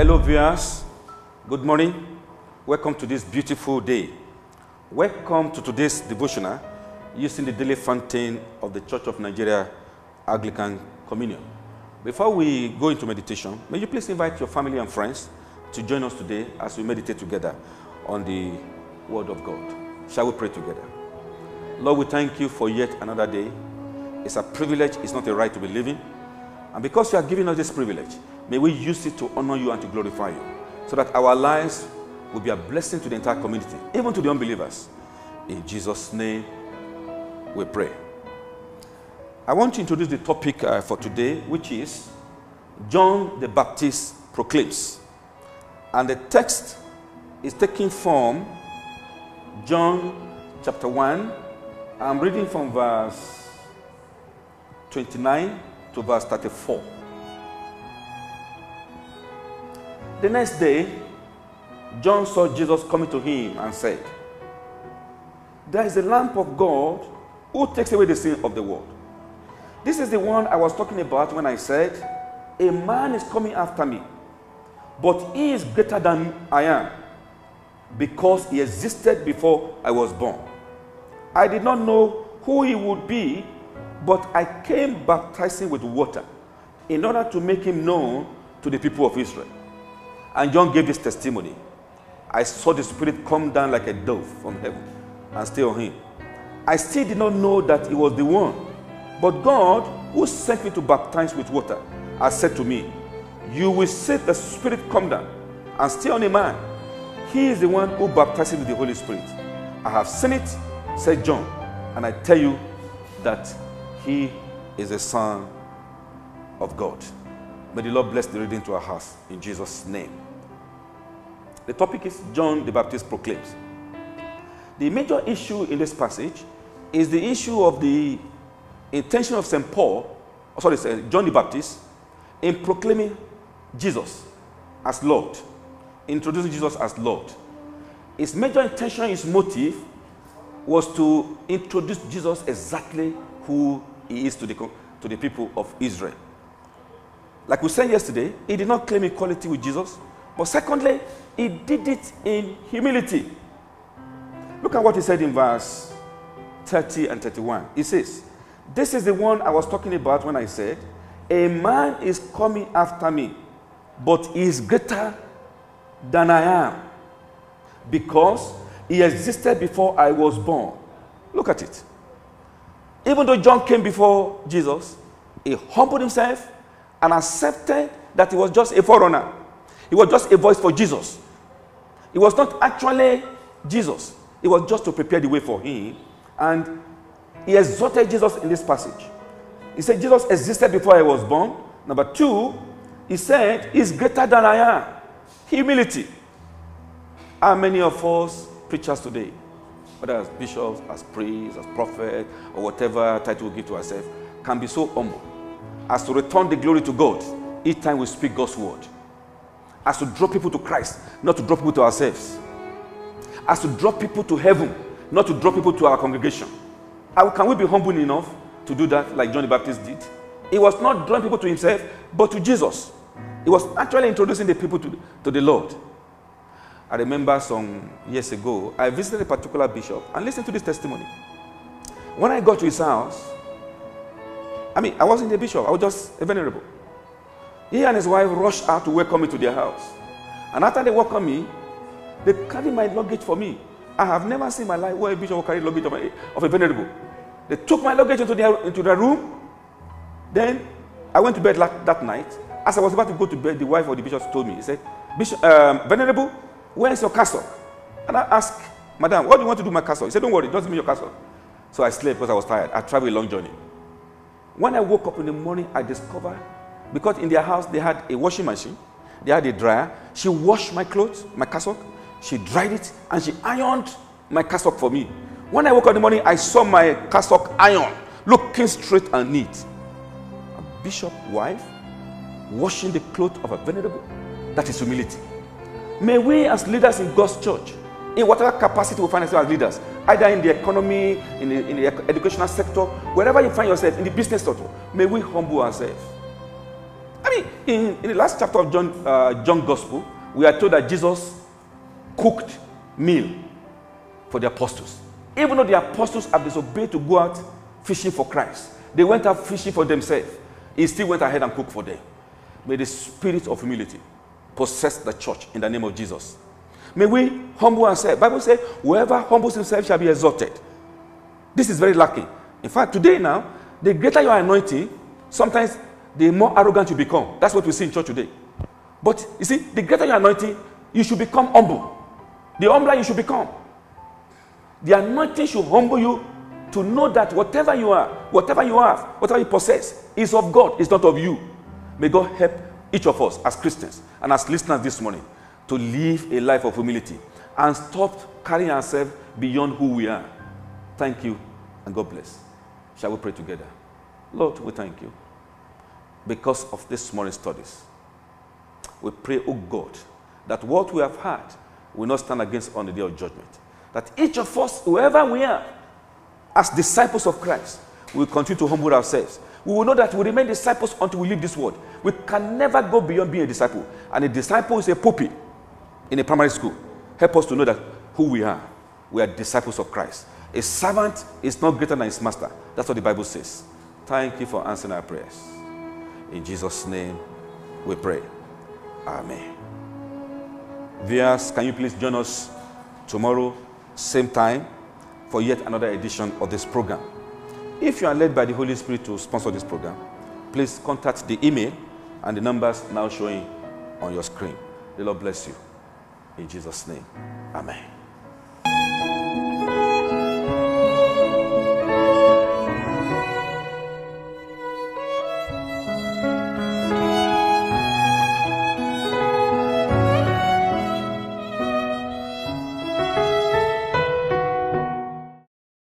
Hello viewers, good morning. Welcome to this beautiful day. Welcome to today's devotional using the daily fountain of the Church of Nigeria Anglican Communion. Before we go into meditation, may you please invite your family and friends to join us today as we meditate together on the Word of God. Shall we pray together? Lord, we thank you for yet another day. It's a privilege, it's not a right to be living. And because you are giving us this privilege, may we use it to honor you and to glorify you, so that our lives will be a blessing to the entire community, even to the unbelievers. In Jesus' name, we pray. I want to introduce the topic for today, which is John the Baptist proclaims. And the text is taken from John chapter 1. I'm reading from verse 29 to verse 34. The next day, John saw Jesus coming to him and said, "There is the Lamb of God who takes away the sin of the world. This is the one I was talking about when I said, a man is coming after me, but he is greater than I am, because he existed before I was born. I did not know who he would be, but I came baptizing with water in order to make him known to the people of Israel." And John gave this testimony. "I saw the Spirit come down like a dove from heaven and stay on him. I still did not know that he was the one. But God, who sent me to baptize with water, has said to me, 'You will see the Spirit come down and stay on a man. He is the one who baptizes with the Holy Spirit. I have seen it,' said John, 'and I tell you that he is the Son of God.'" May the Lord bless the reading to our hearts in Jesus' name. The topic is John the Baptist proclaims. The major issue in this passage is the issue of the intention of John the Baptist in proclaiming Jesus as Lord, introducing Jesus as Lord. His major intention, his motive, was to introduce Jesus exactly who he is to the people of Israel. Like we said yesterday, he did not claim equality with Jesus, but secondly, he did it in humility. Look at what he said in verse 30 and 31. He says, "This is the one I was talking about when I said, a man is coming after me, but he is greater than I am, because he existed before I was born." Look at it. Even though John came before Jesus, he humbled himself and accepted that he was just a forerunner. He was just a voice for Jesus. He was not actually Jesus. It was just to prepare the way for him. And he exalted Jesus in this passage. He said Jesus existed before I was born. Number two, he said he's greater than I am. Humility. How many of us preachers today, whether as bishops, as priests, as prophets, or whatever title we give to ourselves, can be so humble as to return the glory to God each time we speak God's word, as to draw people to Christ, not to draw people to ourselves, as to draw people to heaven, not to draw people to our congregation? Can we be humble enough to do that like John the Baptist did? He was not drawing people to himself, but to Jesus. He was actually introducing the people to the Lord. I remember some years ago, I visited a particular bishop and listened to this testimony. When I got to his house, I wasn't a bishop, I was just a venerable. He and his wife rushed out to welcome me to their house. And after they welcomed me, they carried my luggage for me. I have never seen in my life where a bishop will carry luggage of a venerable. They took my luggage into their room. Then I went to bed that night. As I was about to go to bed, the wife of the bishop told me, he said, "Bishop, Venerable, where's your cassock?" And I asked, "Madam, what do you want to do with my cassock?" He said, "Don't worry, just give me your cassock." So I slept because I was tired. I traveled a long journey. When I woke up in the morning, I discovered, because in their house they had a washing machine, they had a dryer. She washed my clothes, my cassock, she dried it, and she ironed my cassock for me. When I woke up in the morning, I saw my cassock iron, looking straight and neat. A bishop's wife washing the clothes of a venerable, that is humility. May we as leaders in God's church, in whatever capacity we find ourselves as leaders, either in the economy, in the educational sector, wherever you find yourself, in the business sector, may we humble ourselves. In the last chapter of John Gospel, we are told that Jesus cooked meal for the apostles. Even though the apostles have disobeyed to go out fishing for Christ, they went out fishing for themselves. He still went ahead and cooked for them. May the spirit of humility possess the church in the name of Jesus. May we humble ourselves. The Bible says, whoever humbles himself shall be exalted. This is very lacking. In fact, today now, the greater your anointing, sometimes the more arrogant you become. That's what we see in church today. But you see, the greater your anointing, you should become humble. The humbler you should become. The anointing should humble you to know that whatever you are, whatever you have, whatever you possess is of God, it's not of you. May God help each of us as Christians and as listeners this morning to live a life of humility and stop carrying ourselves beyond who we are. Thank you and God bless. Shall we pray together? Lord, we thank you because of this morning's studies. We pray, oh God, that what we have heard will not stand against on the day of judgment. That each of us, whoever we are, as disciples of Christ, we will continue to humble ourselves. We will know that we remain disciples until we leave this world. We can never go beyond being a disciple. And a disciple is a pupil in a primary school. Help us to know that who we are. We are disciples of Christ. A servant is not greater than his master. That's what the Bible says. Thank you for answering our prayers. In Jesus' name we pray. Amen. Viewers, can you please join us tomorrow, same time, for yet another edition of this program. If you are led by the Holy Spirit to sponsor this program, please contact the email and the numbers now showing on your screen. The Lord bless you. In Jesus' name, amen.